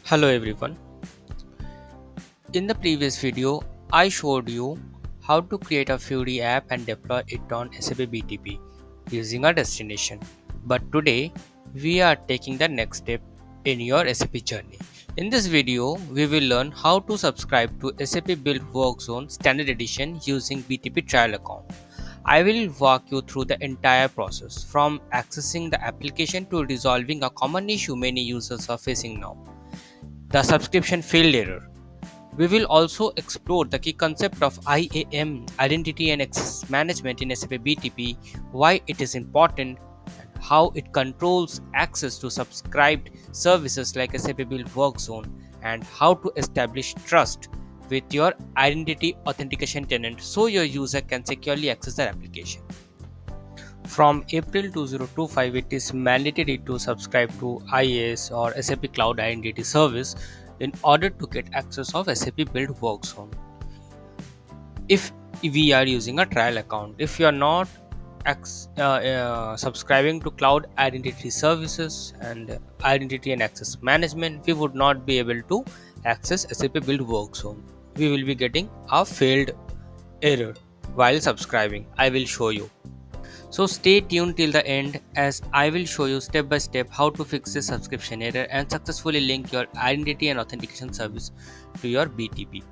Hello everyone. In the previous video, I showed you how to create a Fury app and deploy it on SAP BTP using a destination. But today, we are taking the next step in your SAP journey. In this video, we will learn how to subscribe to SAP Build Work Zone Standard Edition using BTP trial account. I will walk you through the entire process from accessing the application to resolving a common issue many users are facing now, the subscription failed error. We will also explore the key concept of IAM, Identity and Access Management in SAP BTP, why it is important, and how it controls access to subscribed services like SAP Build Work Zone, and how to establish trust with your identity authentication tenant so your user can securely access their application. From April 2025, it is mandatory to subscribe to IaaS or SAP Cloud Identity Service in order to get access of SAP Build Work Zone. If we are using a trial account, if you are not subscribing to Cloud Identity Services and Identity and Access Management, we would not be able to access SAP Build Work Zone. We will be getting a failed error while subscribing. I will show you. So stay tuned till the end as I will show you step by step how to fix this subscription error and successfully link your identity and authentication service to your BTP.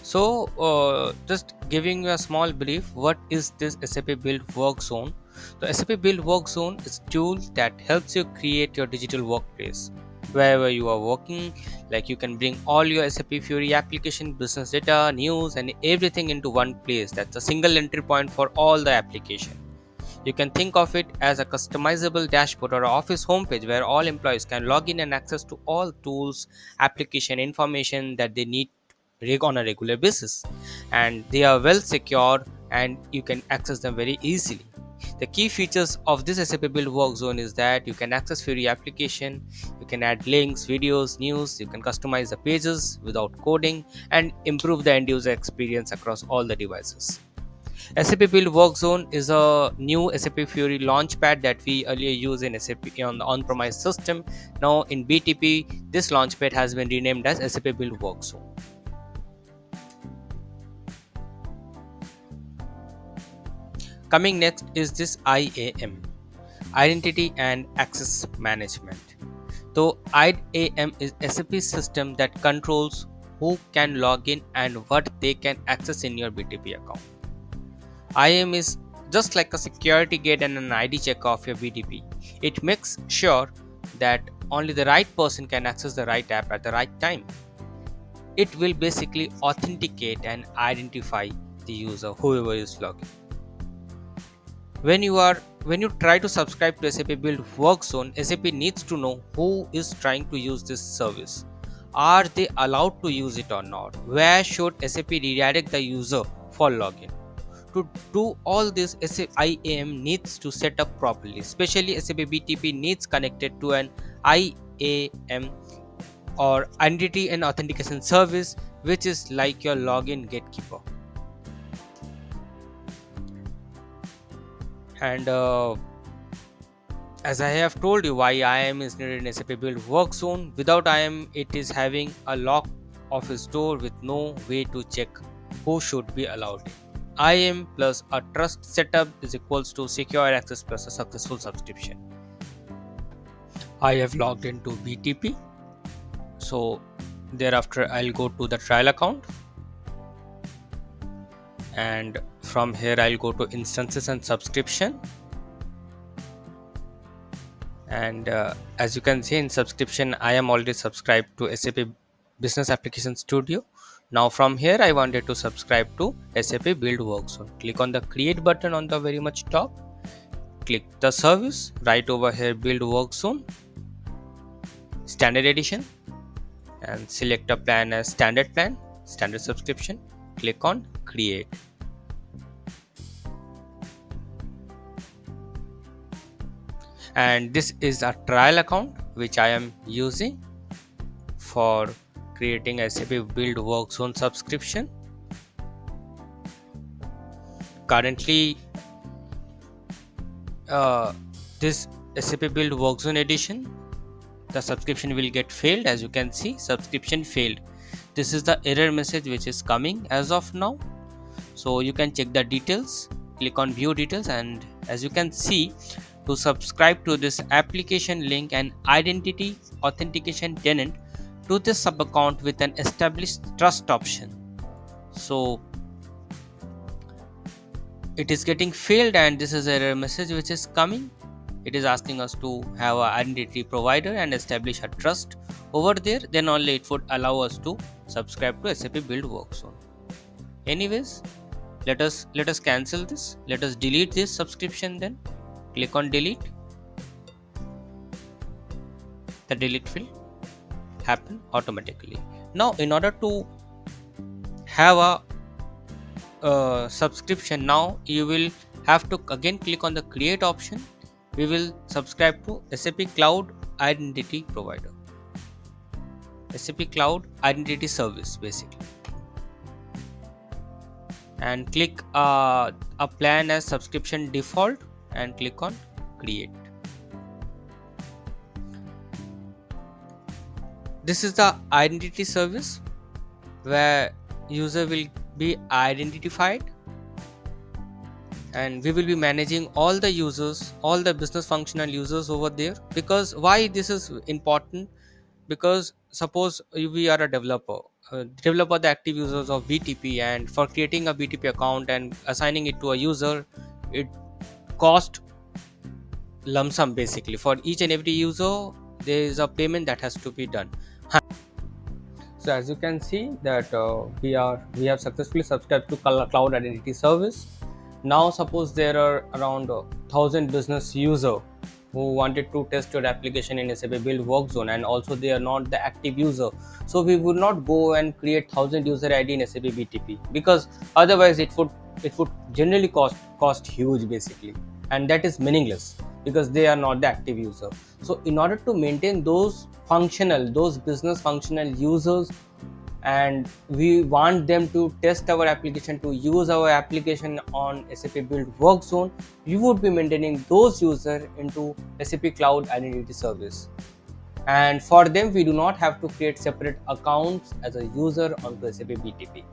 So just giving you a small brief, what is this SAP Build Work Zone? The SAP Build Work Zone is a tool that helps you create your digital workplace wherever you are working. Like you can bring all your SAP Fury application, business data, news, and everything into one place. That's a single entry point for all the application. You can think of it as a customizable dashboard or office homepage where all employees can log in and access to all tools, application information that they need on a regular basis, and they are well secured and you can access them very easily. The key features of this SAP Build Work Zone is that you can access Fury application, you can add links, videos, news, you can customize the pages without coding and improve the end user experience across all the devices. SAP Build Work Zone is a new SAP Fury launchpad that we earlier used in SAP on the on-premise system. Now in BTP, this launchpad has been renamed as SAP Build Work Zone. Coming next is this IAM, Identity and Access Management. So IAM is SAP system that controls who can log in and what they can access in your BTP account. IAM is just like a security gate and an ID check of your BTP. It makes sure that only the right person can access the right app at the right time. It will basically authenticate and identify the user, whoever is logging. When you try to subscribe to SAP Build Work Zone, SAP needs to know who is trying to use this service. Are they allowed to use it or not? Where should SAP redirect the user for login? To do all this, SAP IAM needs to set up properly. Especially SAP BTP needs connected to an IAM or Identity and Authentication Service, which is like your login gatekeeper. And as I have told you why IAM is needed in SAP Build Work Zone, without IAM it is having a lock of its door with no way to check who should be allowed in. IAM plus a trust setup is equals to secure access plus a successful subscription. I have logged into BTP, so thereafter I'll go to the trial account, and from here I'll go to instances and subscription. And as you can see in subscription, I am already subscribed to SAP Business Application Studio. Now from here I wanted to subscribe to SAP Build Work Zone. Click on the create button on the very much top, click the service right over here, Build Work Zone Standard Edition, and select a plan as standard plan, standard subscription. Click on create. And this is a trial account which I am using for creating SAP Build Work Zone subscription. currently uh, this SAP Build Work Zone edition, the subscription will get failed. As you can see, subscription failed. This is the error message which is coming as of now. So you can check the details, click on view details, and as you can see, to subscribe to this application link and identity authentication tenant to this sub account with an established trust option. So it is getting failed, and this is a message which is coming. It is asking us to have an identity provider and establish a trust over there, then only it would allow us to subscribe to SAP Build Work Zone. Anyways, let us cancel this. Let us delete this subscription. Then click on delete. The delete will happen automatically. Now in order to have a subscription, now you will have to again click on the create option. We will subscribe to SAP Cloud Identity Provider, SAP Cloud Identity Service basically, and click a plan as subscription default and click on create. This is the identity service where user will be identified, and we will be managing all the users, all the business functional users over there. Because why this is important? Because suppose we are a developer, developer the active users of BTP, and for creating a BTP account and assigning it to a user, it cost lump sum. Basically for each and every user there is a payment that has to be done. So as you can see that we have successfully subscribed to cloud identity service. Now suppose there are around 1,000 business user who wanted to test your application in SAP Build Work Zone, and also they are not the active user. So we would not go and create 1,000 user ID in SAP BTP, because otherwise it would generally cost huge basically, and that is meaningless because they are not the active user. So in order to maintain those business functional users, and we want them to test our application, to use our application on SAP Build Work Zone, we would be maintaining those users into SAP Cloud Identity Service. And for them, we do not have to create separate accounts as a user onto SAP BTP.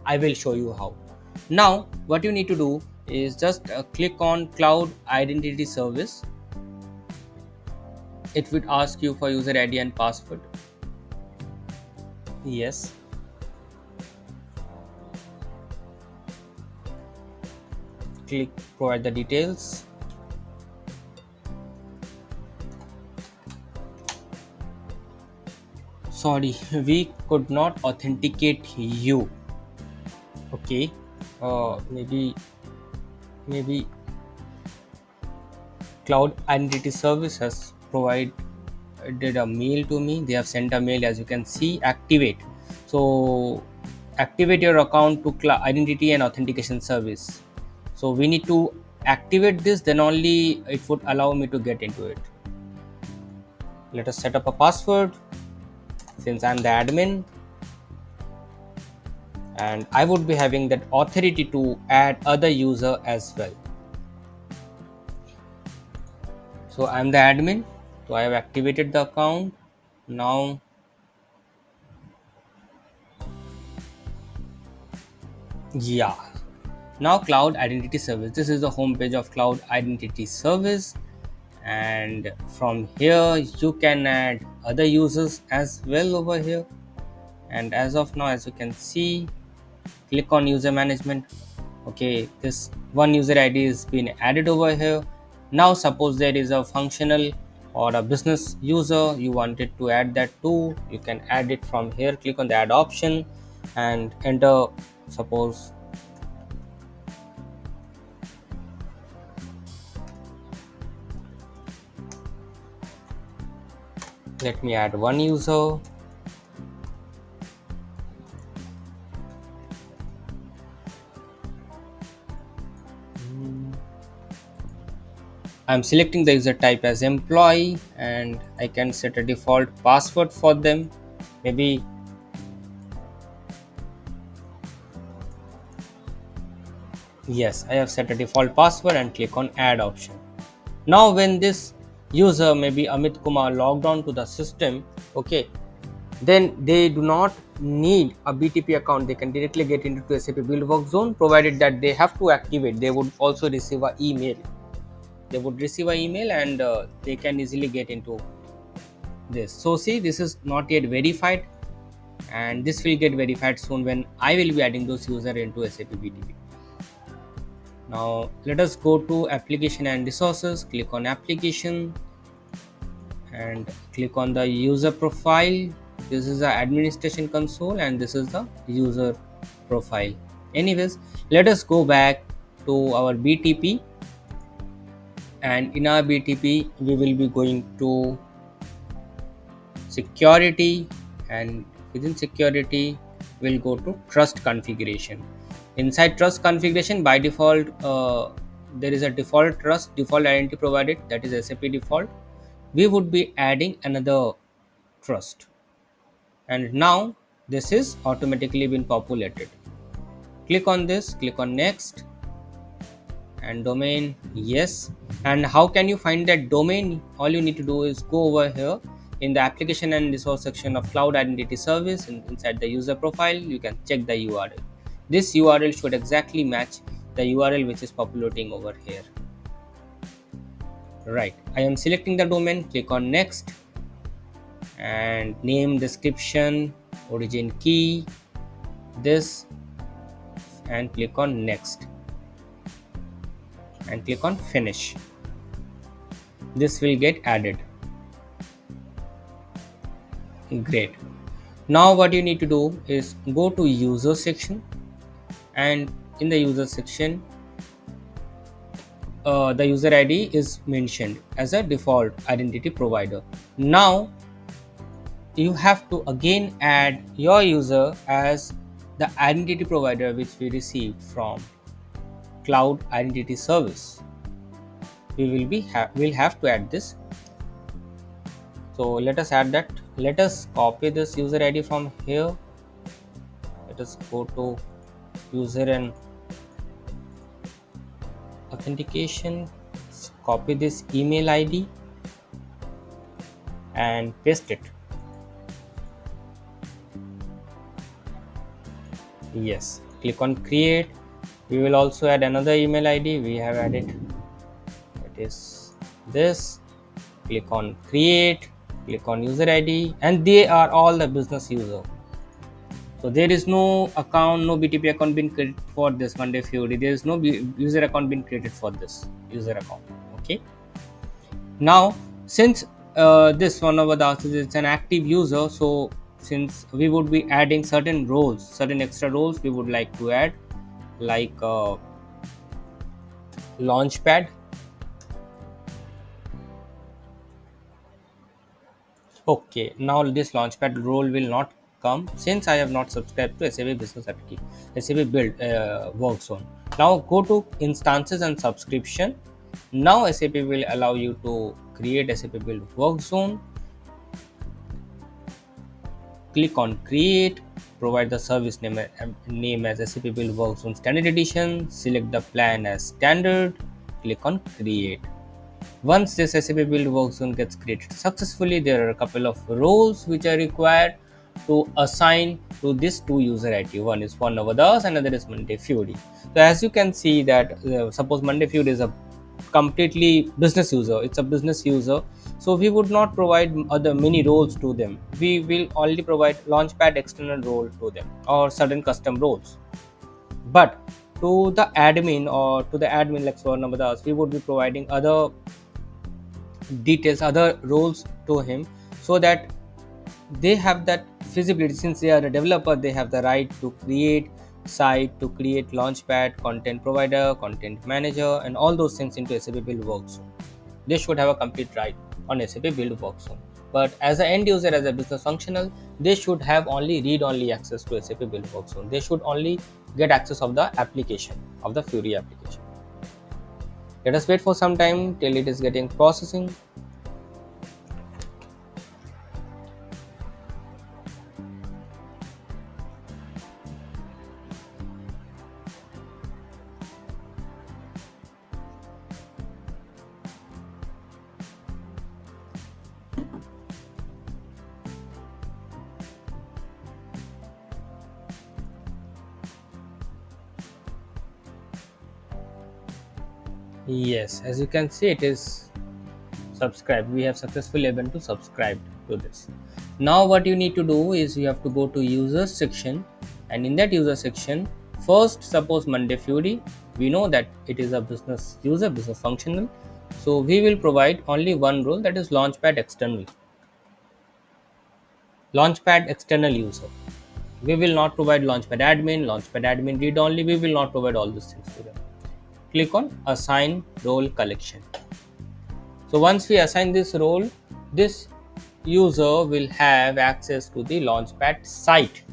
I will show you how. Now, what you need to do is just click on Cloud Identity Service. It would ask you for user ID and password. Yes. Click provide the details. Sorry, we could not authenticate you. Okay. Maybe Cloud Identity Service has provided a mail to me. They have sent a mail, as you can see, activate. So activate your account to identity and authentication service. So we need to activate this, then only it would allow me to get into it. Let us set up a password, since I'm the admin, and I would be having that authority to add other user as well. So I'm the admin, so I have activated the account. Now yeah, now Cloud Identity Service, this is the home page of Cloud Identity Service, and from here you can add other users as well over here. And as of now, as you can see, click on user management. Okay, this one user ID is being added over here. Now suppose there is a functional or a business user you wanted to add that to, you can add it from here. Click on the add option and enter, suppose let me add one user. I'm selecting the user type as employee, and I can set a default password for them. Maybe Yes, I have set a default password and click on add option. Now when this user, maybe Amit Kumar, logged on to the system, okay, then they do not need a BTP account. They can directly get into SAP Build Work Zone, provided that they have to activate. They would also receive an email. They would receive an email and they can easily get into this. So see, this is not yet verified, and this will get verified soon when I will be adding those user into SAP BTP. Now let us go to application and resources. Click on application and click on the user profile. This is the administration console and this is the user profile. Anyways, let us go back to our BTP, and in our BTP we will be going to security, and within security we'll go to trust configuration. Inside trust configuration, by default there is a default trust, default identity provided, that is SAP default. We would be adding another trust, and now this is automatically been populated. Click on this, click on next, and domain, yes. And how can you find that domain? All you need to do is go over here in the application and resource section of cloud identity service, and inside the user profile you can check the URL. This URL should exactly match the URL which is populating over here. Right, I am selecting the domain. Click on next, and name, description, origin key, this, and click on next and click on finish. This will get added. Great. Now what you need to do is go to user section, and in the user section the user ID is mentioned as a default identity provider. Now you have to again add your user as the identity provider which we received from cloud identity service. We'll have to add this. So let us add that. Let us copy this user ID from here. Let us go to user and authentication. Copy this email ID and paste it. Yes, click on create. We will also add another email ID. We have added, it is this. Click on create, click on user ID, and they are all the business user. So there is no account, no BTP account been created for this Monday Fury. There is no user account been created for this user account. Okay. Now, since this one over the is an active user, so since we would be adding certain roles, certain extra roles we would like to add, like launchpad. Okay, now this launchpad role will not come since I have not subscribed to SAP Business Application, SAP Build Work Zone. Now go to instances and subscription. Now SAP will allow you to create SAP Build Work Zone. Click on create, provide the service name as SAP Build Work Zone Standard Edition, select the plan as standard, click on create. Once this SAP Build Work Zone gets created successfully, there are a couple of roles which are required to assign to this two user ID. One is One Over the Us, another is Monday Fury. So as you can see that suppose Monday Fury is a completely business user, it's a business user, so we would not provide other many roles to them. We will only provide launchpad external role to them or certain custom roles. But to the admin or to the admin like One Over the Us, we would be providing other details, other roles to him, so that they have that feasibility. Since they are a developer, they have the right to create site, to create launchpad, content provider, content manager, and all those things into SAP Build Work Zone. They should have a complete right on SAP Build Work Zone. But as an end user, as a business functional, they should have only read-only access to SAP Build Work Zone. They should only get access of the application, of the Fury application. Let us wait for some time till it is getting processing. Yes, as you can see, it is subscribed. We have successfully able to subscribe to this. Now what you need to do is you have to go to users section, and in that user section, first suppose Monday Fury, we know that it is a business user, business functional. So we will provide only one role, that is launchpad external user. We will not provide launchpad admin read only. We will not provide all these things to them. Click on assign role collection. So once we assign this role, this user will have access to the launchpad site.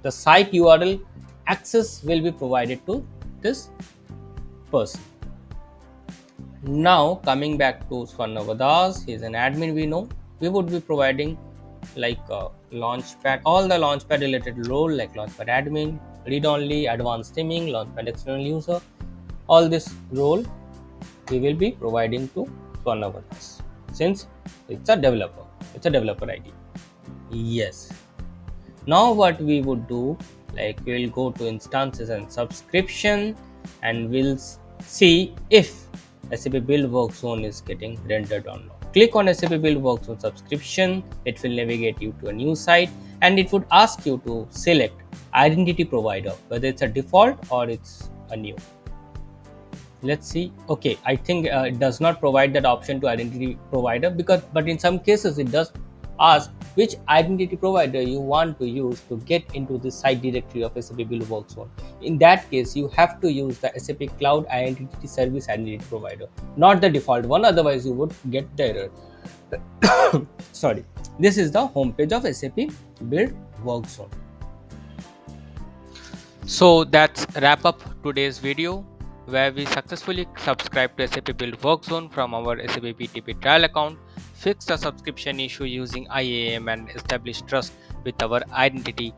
The site URL access will be provided to this person. Now coming back to Swarnavadas, he is an admin. We know we would be providing like launchpad, all the launchpad related role like launchpad admin, read only, advanced theming, launchpad external user. All this role we will be providing to Swarnavadas since it's a developer. It's a developer ID. Yes. Now what we would do, like we'll go to instances and subscription, and we'll see if SAP Build Work Zone is getting rendered or not. Click on SAP Build Work Zone subscription. It will navigate you to a new site, and it would ask you to select identity provider, whether it's a default or it's a new. Let's see. Okay, I think it does not provide that option to identity provider, because but in some cases it does ask which identity provider you want to use to get into the site directory of SAP Build Work Zone. In that case, you have to use the SAP Cloud Identity Service Identity Provider, not the default one. Otherwise, you would get the error. Sorry. This is the homepage of SAP Build Work Zone. So that's wrap up today's video, where we successfully subscribed to SAP Build Work Zone from our SAP BTP trial account, fixed a subscription issue using IAM, and established trust with our identity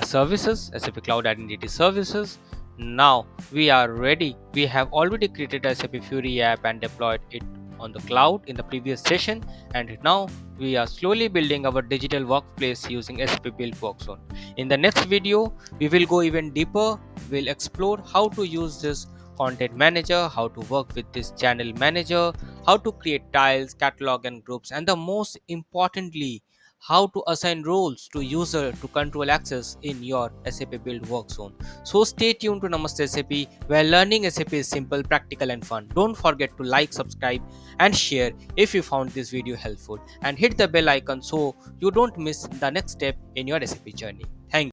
services, SAP Cloud Identity Services. Now we are ready. We have already created a SAP Fury app and deployed it on the cloud in the previous session, and now we are slowly building our digital workplace using SAP Build Work Zone. In the next video, we will go even deeper. We'll explore how to use this content manager, how to work with this channel manager, how to create tiles, catalog and groups, and the most importantly, how to assign roles to user to control access in your SAP Build Work Zone. So stay tuned to Namaste SAP, where learning SAP is simple, practical and fun. Don't forget to like, subscribe and share if you found this video helpful, and hit the bell icon so you don't miss the next step in your SAP journey.